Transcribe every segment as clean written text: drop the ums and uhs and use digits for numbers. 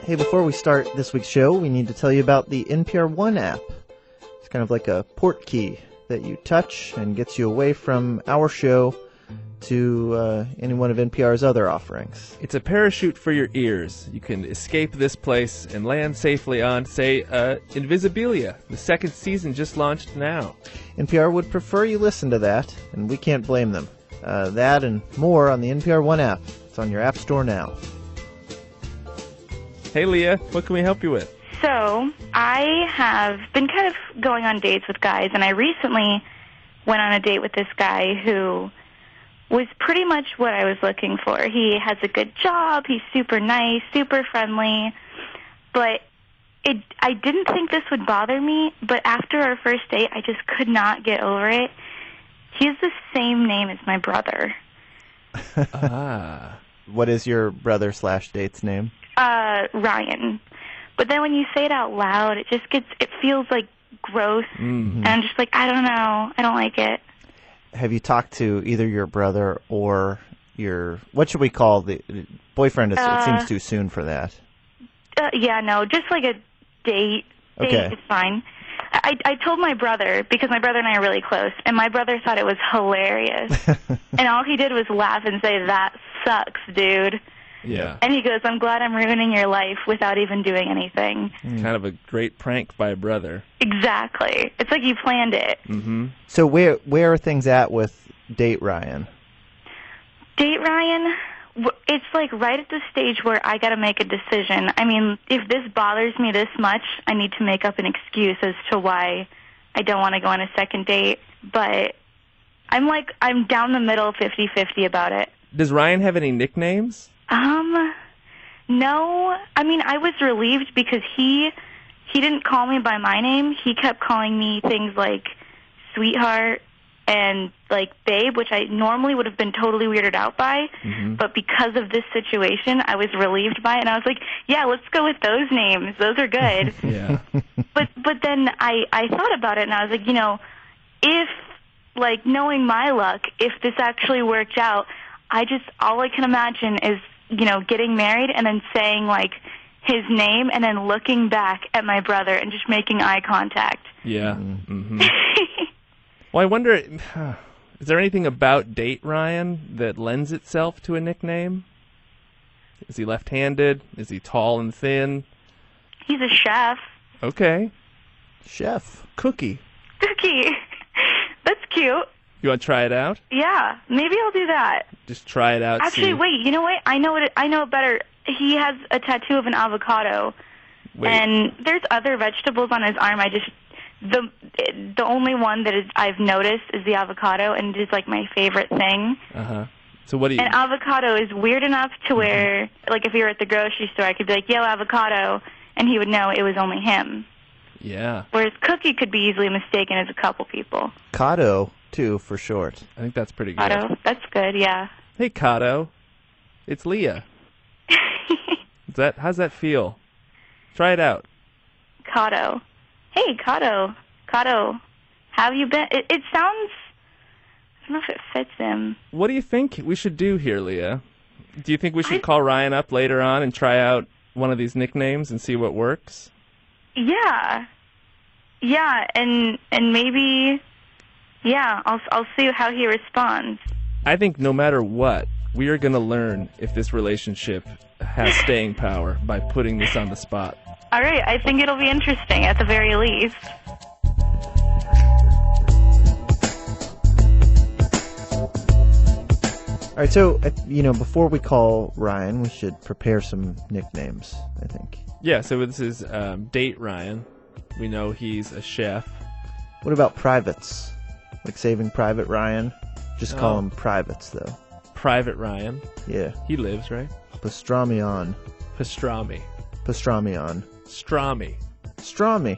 Hey, before we start this week's show, we need to tell you about the NPR One app. It's kind of like a port key that you touch and gets you away from our show to any one of NPR's other offerings. It's a parachute for your ears. You can escape this place and land safely on, say, Invisibilia. The second season just launched now. NPR would prefer you listen to that, and we can't blame them. That and more on the NPR One app. It's on your app store now. Hey, Leah, what can we help you with? So, I have been kind of going on dates with guys, and I recently went on a date with this guy who was pretty much what I was looking for. He has a good job, he's super nice, super friendly, but I didn't think this would bother me, but after our first date, I just could not get over it. He has the same name as my brother. What is your brother/date's name? Ryan. But then when you say it out loud, it feels like gross, and I'm just like, I don't know, I don't like it. Have you talked to either your brother or your, what should we call the boyfriend? It seems too soon for that. Yeah, no, just like a date. Okay. Date is fine. I told my brother, because my brother and I are really close, and my brother thought it was hilarious. And all he did was laugh and say, "That sucks, dude." Yeah. And he goes, "I'm glad I'm ruining your life without even doing anything." Kind of a great prank by a brother. Exactly. It's like you planned it. Mm-hmm. So where are things at with Date Ryan? Date Ryan, it's like right at the stage where I got to make a decision. I mean, if this bothers me this much, I need to make up an excuse as to why I don't want to go on a second date. But I'm down the middle 50-50 about it. Does Ryan have any nicknames? No. I mean, I was relieved because he didn't call me by my name. He kept calling me things like sweetheart and like babe, which I normally would have been totally weirded out by. Mm-hmm. But because of this situation, I was relieved by it. And I was like, yeah, let's go with those names. Those are good. Yeah. But then I thought about it and I was like, if, like, knowing my luck, if this actually worked out, all I can imagine is, getting married and then saying, like, his name and then looking back at my brother and just making eye contact. Yeah. Mm-hmm. Well, I wonder, is there anything about Date Ryan that lends itself to a nickname? Is he left-handed? Is he tall and thin? He's a chef. Okay. Chef. Cookie. Cookie. That's cute. You want to try it out? Yeah, maybe I'll do that. Just try it out. Actually, wait, you know what? I know it better. He has a tattoo of an avocado. Wait. And there's other vegetables on his arm. The only one that I've noticed is the avocado, and it is like my favorite thing. Uh-huh. So what do you... And avocado is weird enough to where, like, if you were at the grocery store, I could be like, "Yo, avocado," and he would know it was only him. Yeah. Whereas Cookie could be easily mistaken as a couple people. Kato, too, for short. I think that's pretty good. Kato, that's good, yeah. Hey, Kato. It's Leah. How's that feel? Try it out. Kato. Hey, Kato. Kato, have you been... It sounds... I don't know if it fits him. What do you think we should do here, Leah? Do you think we should call Ryan up later on and try out one of these nicknames and see what works? Yeah. Yeah, and maybe... Yeah, I'll see how he responds. I think no matter what, we are going to learn if this relationship has staying power by putting this on the spot. All right, I think it'll be interesting at the very least. All right, so, before we call Ryan, we should prepare some nicknames, I think. Yeah, so this is Date Ryan. We know he's a chef. What about privates? Like Saving Private Ryan? Just call him privates, though. Private Ryan. Yeah. He lives, right? Pastramion. Pastrami. Pastramion. Strami. Strami.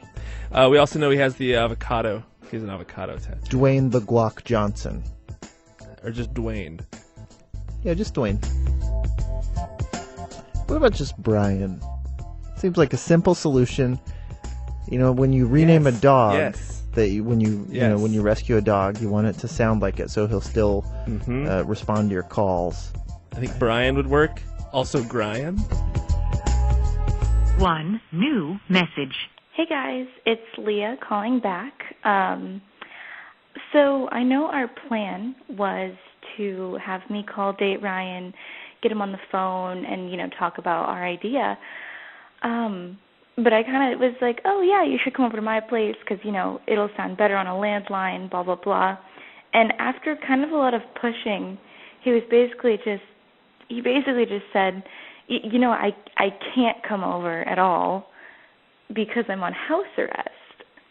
We also know he has the avocado. He has an avocado tattoo. Dwayne the Guac Johnson. Or just Dwayne. Yeah, just Dwayne. What about just Brian? Seems like a simple solution. When you rename a dog, when you rescue a dog, you want it to sound like it, so he'll still respond to your calls. I think Brian would work. Also, Brian. 1 new message. Hey guys, it's Leah calling back. So I know our plan was to have me call Date Ryan, get him on the phone, and talk about our idea. But I kind of was like, oh yeah, you should come over to my place because it'll sound better on a landline, blah blah blah. And after kind of a lot of pushing, he basically just said, I can't come over at all because I'm on house arrest,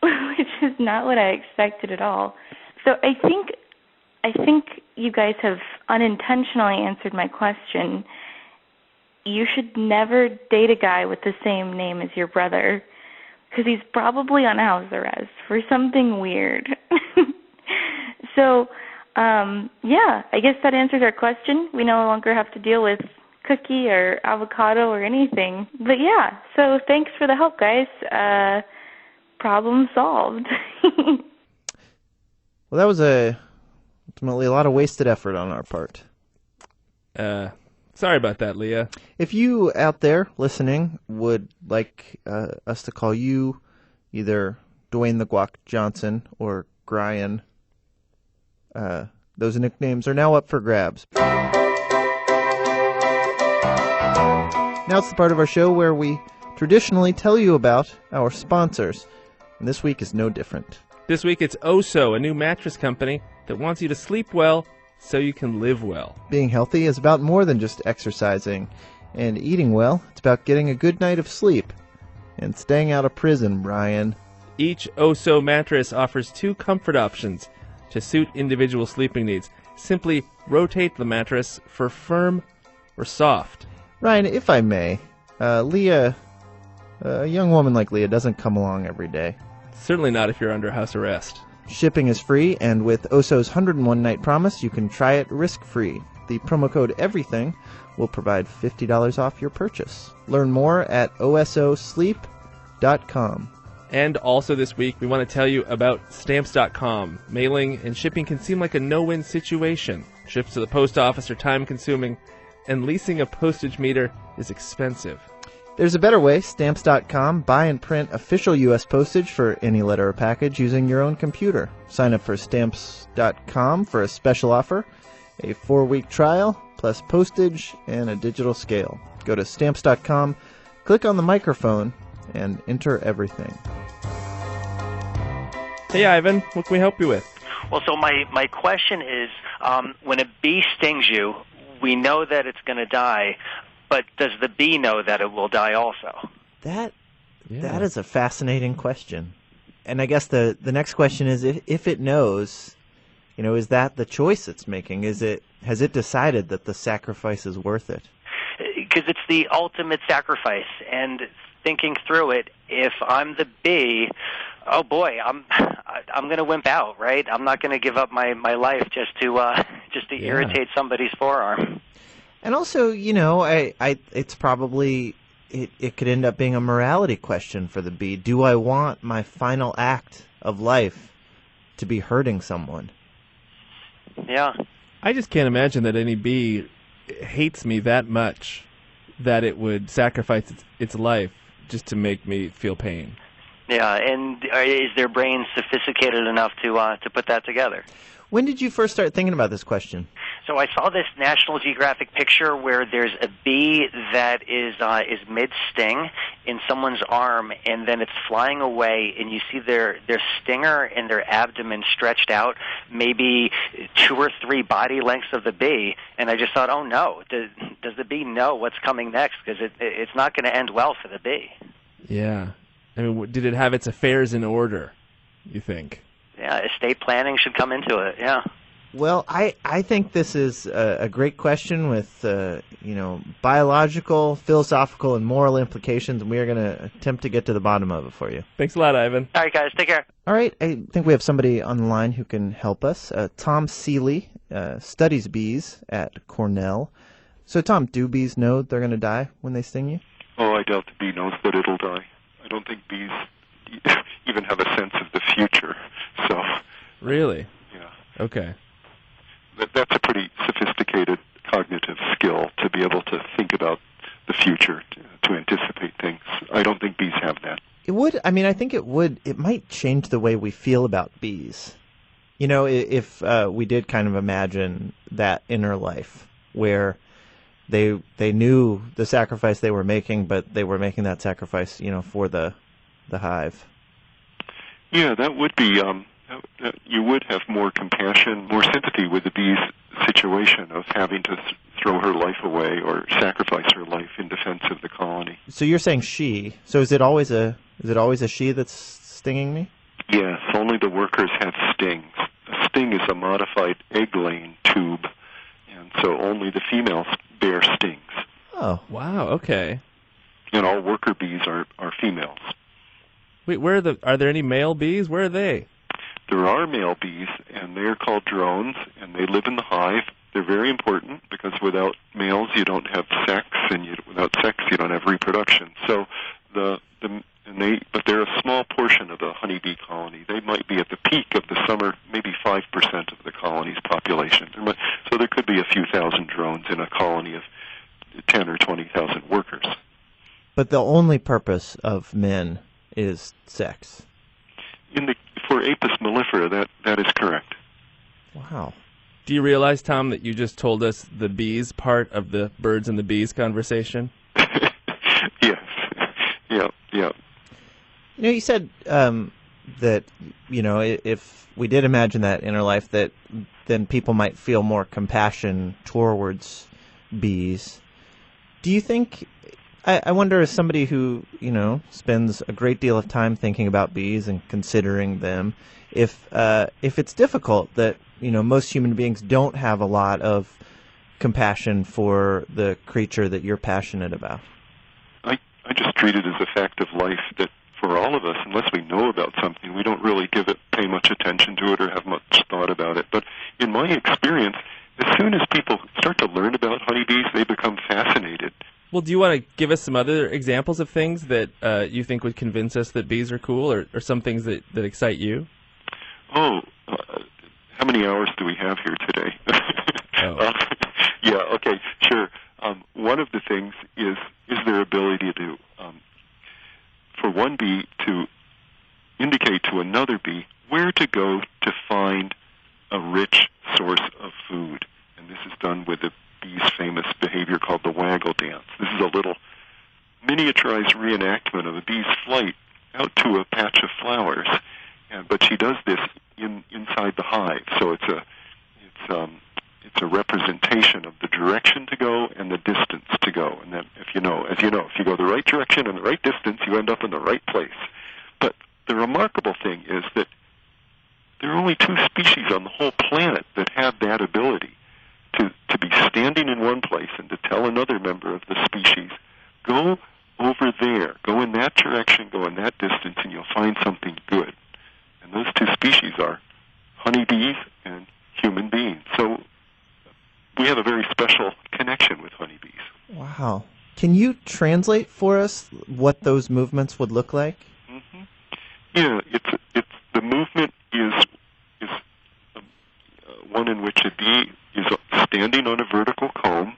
which is not what I expected at all. So I think you guys have unintentionally answered my question. You should never date a guy with the same name as your brother because he's probably on house arrest for something weird. So, yeah, I guess that answers our question. We no longer have to deal with cookie or avocado or anything. But yeah, so thanks for the help, guys. Problem solved. Well, that was ultimately a lot of wasted effort on our part. Sorry about that, Leah. If you out there listening would like us to call you either Dwayne the Guac Johnson or Brian, those nicknames are now up for grabs. Now it's the part of our show where we traditionally tell you about our sponsors, and this week is no different. This week it's Oso, a new mattress company that wants you to sleep well so you can live well. Being healthy is about more than just exercising and eating well. It's about getting a good night of sleep and staying out of prison, Brian. Each Oso mattress offers 2 comfort options to suit individual sleeping needs. Simply rotate the mattress for firm or soft. Ryan, if I may, Leah, a young woman like Leah doesn't come along every day. Certainly not if you're under house arrest. Shipping is free, and with Oso's 101-night promise, you can try it risk-free. The promo code EVERYTHING will provide $50 off your purchase. Learn more at ososleep.com. And also this week, we want to tell you about Stamps.com. Mailing and shipping can seem like a no-win situation. Trips to the post office are time-consuming, and leasing a postage meter is expensive. There's a better way, Stamps.com. Buy and print official U.S. postage for any letter or package using your own computer. Sign up for Stamps.com for a special offer, a 4-week trial, plus postage and a digital scale. Go to Stamps.com, click on the microphone, and enter everything. Hey, Ivan, what can we help you with? Well, so my question is, when a bee stings you, we know that it's going to die, but does the bee know that it will die also? That is a fascinating question. And I guess the next question is, if it knows, is that the choice it's making? Has it decided that the sacrifice is worth it? Because it's the ultimate sacrifice. And thinking through it, if I'm the bee, oh boy, I'm going to wimp out, right? I'm not going to give up my life just to irritate somebody's forearm. And also, it's probably, it could end up being a morality question for the bee. Do I want my final act of life to be hurting someone? Yeah. I just can't imagine that any bee hates me that much that it would sacrifice its life just to make me feel pain. Yeah, and is their brain sophisticated enough to put that together? When did you first start thinking about this question? So I saw this National Geographic picture where there's a bee that is mid-sting in someone's arm, and then it's flying away, and you see their stinger and their abdomen stretched out, maybe 2 or 3 body lengths of the bee. And I just thought, oh no, does the bee know what's coming next? Because it's not going to end well for the bee. Yeah. I mean, did it have its affairs in order, you think? Yeah, estate planning should come into it, yeah. Well, I think this is a great question with, biological, philosophical, and moral implications, and we are going to attempt to get to the bottom of it for you. Thanks a lot, Ivan. All right, guys, take care. All right, I think we have somebody on the line who can help us. Tom Seeley studies bees at Cornell. So, Tom, do bees know they're going to die when they sting you? Oh, I doubt the bee knows that it'll die. I don't think bees even have a sense of the future. So. Really? Yeah. Okay. That's a pretty sophisticated cognitive skill to be able to think about the future, to anticipate things. I don't think bees have that. It would. I mean, I think it would. It might change the way we feel about bees. You know, if we did kind of imagine that inner life where they knew the sacrifice they were making, but they were making that sacrifice, you know, for the hive. Yeah, that would be. You would have more compassion, more sympathy with the bee's situation of having to throw her life away or sacrifice her life in defense of the colony. So you're saying she. So is it always a she that's stinging me? Yes, only the workers have stings. A sting is a modified egg-laying tube, and so only the females bear stings. Oh, wow. Okay. And all worker bees are females. Wait, are there any male bees? Where are they? There are male bees, and they're called drones, and they live in the hive. They're very important because without males you don't have sex, and without sex you don't have reproduction. So but they're a small portion of the honeybee colony. They might be at the peak of the summer, maybe 5% of the colony's population. So there could be a few thousand drones in a colony of 10 or 20,000 workers. But the only purpose of men is sex. For Apis mellifera, that is correct. Wow. Do you realize, Tom, that you just told us the bees part of the birds and the bees conversation? Yes. Yeah. You know, you said that, you know, if we did imagine that inner life, that then people might feel more compassion towards bees. Do you think, I wonder, as somebody who, you know, spends a great deal of time thinking about bees and considering them, if it's difficult that, you know, most human beings don't have a lot of compassion for the creature that you're passionate about? I just treat it as a fact of life that for all of us, unless we know about something, we don't really pay much attention to it or have much thought about it. But in my experience, as soon as people start to learn about honeybees, they become fascinated. Well, do you want to give us some other examples of things that you think would convince us that bees are cool, or some things that excite you? Oh, how many hours do we have here today? Oh. Yeah, okay, sure. One of the things is their ability to, for one bee to indicate to another bee where to go to find a rich source of food. And this is done with the bee's famous behavior called the waggle dance. This is a little miniaturized reenactment of a bee's flight out to a patch of flowers. But she does this inside the hive, so it's a representation of the direction to go and the distance to go. And then, if you go the right direction and the right distance, you end up in the right place. But the remarkable thing is that there are only 2 species on the whole planet that have that ability to be standing in one place and to tell another member of the species, go over there, go in that direction, go in that distance, and you'll find something good. And those 2 species are honeybees and human beings. So we have a very special connection with honeybees. Wow. Can you translate for us what those movements would look like? Mm-hmm. Yeah, it's the movement is one in which a bee is standing on a vertical comb,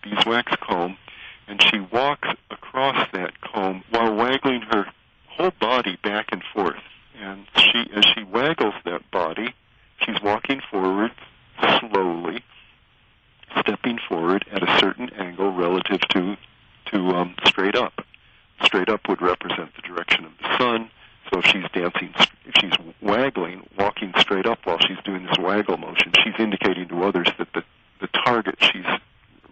beeswax comb, and she walks across that comb while waggling her whole body back and forth. And as she waggles that body, she's walking forward slowly, stepping forward at a certain angle relative to straight up. Straight up would represent the direction of the sun. So if she's waggling, walking straight up while she's doing this waggle motion, she's indicating to others that the target she's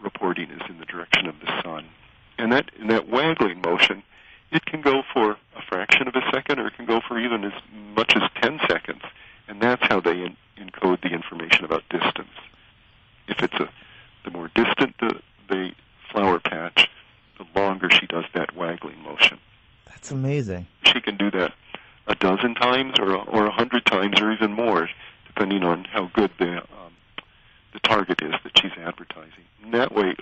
reporting is in the direction of the sun. And that waggling motion, it can go for a fraction of a second, or it can go for even as much as 10 seconds. And that's how they encode the information about distance. If it's the more distant the flower patch, the longer she does that waggling motion. That's amazing. She can do that a dozen times or 100 times or even more, depending on how good the target is that she's advertising. And that way,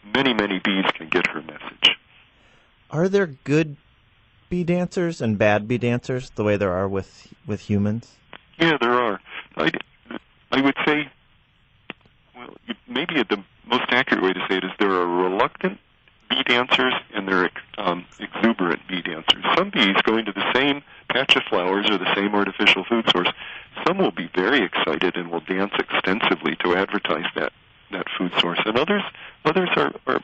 many bees can get her message. Are there good bee dancers and bad bee dancers, the way there are with humans? Yeah, there are. I would say, well, maybe the most accurate way to say it is there are reluctant bee dancers and there are exuberant bee dancers. Some bees going to the same patch of flowers or the same artificial food source, some will be very excited and will dance extensively to advertise that food source. And others are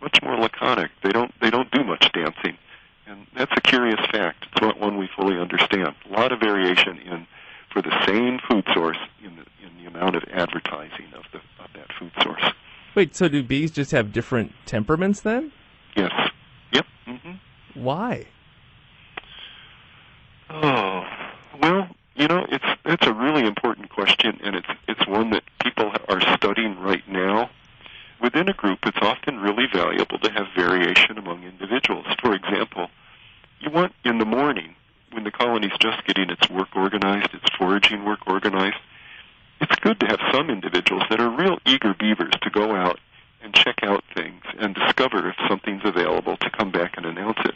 much more laconic. They don't do much dancing. And that's a curious fact. It's not one we fully understand. A lot of variation for the same food source in the amount of advertising of that food source. Wait, so do bees just have different temperaments then? Yes. Yep. Mm-hmm. Why? Oh, well, it's a really important question, and it's one that people are studying right now. Within a group, it's often really valuable to have variation among individuals. For example, you want in the morning, when the colony's just getting its work organized, its foraging work organized, it's good to have some individuals that are real eager beavers to go out and check out things and discover if something's available to come back and announce it.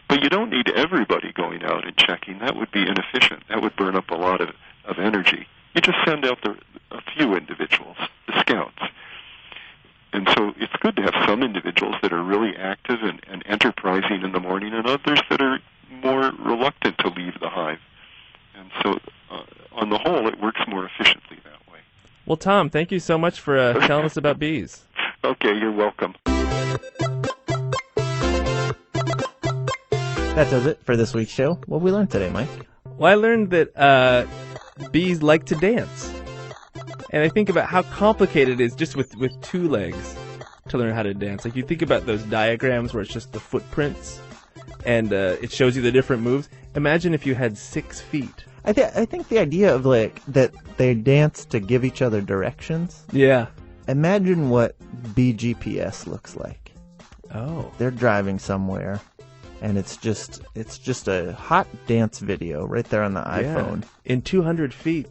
But you don't need everybody going out and checking. That would be inefficient. That would burn up a lot of energy. You just send out a few individuals, the scouts. And so it's good to have some individuals that are really active and enterprising in the morning and others that are more reluctant to leave the hive. And so on the whole, it works more efficiently that way. Well, Tom, thank you so much for telling us about bees. Okay, you're welcome. That does it for this week's show. What we learned today, Mike? Well, I learned that bees like to dance. And I think about how complicated it is just with two legs to learn how to dance. Like you think about those diagrams where it's just the footprints and it shows you the different moves. Imagine if you had 6 feet. I think the idea of that they dance to give each other directions. Yeah. Imagine what BGPS looks like. Oh. They're driving somewhere, and it's just a hot dance video right there on the iPhone. In 200 feet.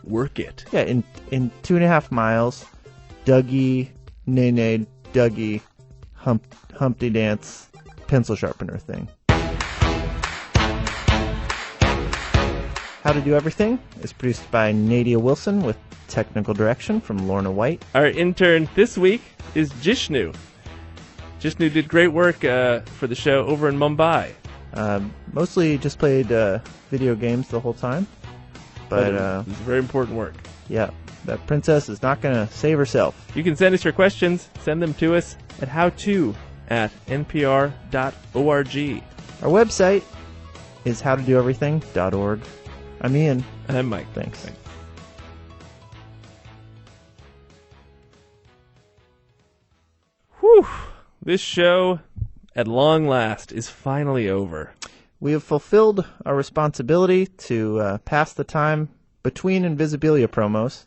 Work it. Yeah, in 2.5 miles, Dougie, Nene, Dougie, Humpty Dance, pencil sharpener thing. How to Do Everything is produced by Nadia Wilson with technical direction from Lorna White. Our intern this week is Jishnu. Jishnu did great work for the show over in Mumbai. Mostly just played video games the whole time. But it's very important work. Yeah, that princess is not going to save herself. You can send us your questions. Send them to us at howto@npr.org. Our website is howtodoeverything.org. I'm Ian. And I'm Mike. Thanks. Whew. This show, at long last, is finally over. We have fulfilled our responsibility to pass the time between Invisibilia promos,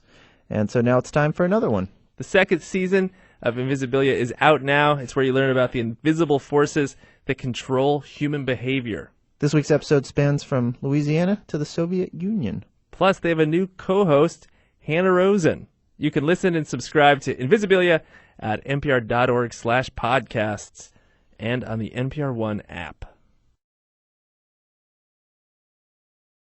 and so now it's time for another one. The second season of Invisibilia is out now. It's where you learn about the invisible forces that control human behavior. This week's episode spans from Louisiana to the Soviet Union. Plus, they have a new co-host, Hannah Rosen. You can listen and subscribe to Invisibilia at npr.org/podcasts and on the NPR One app.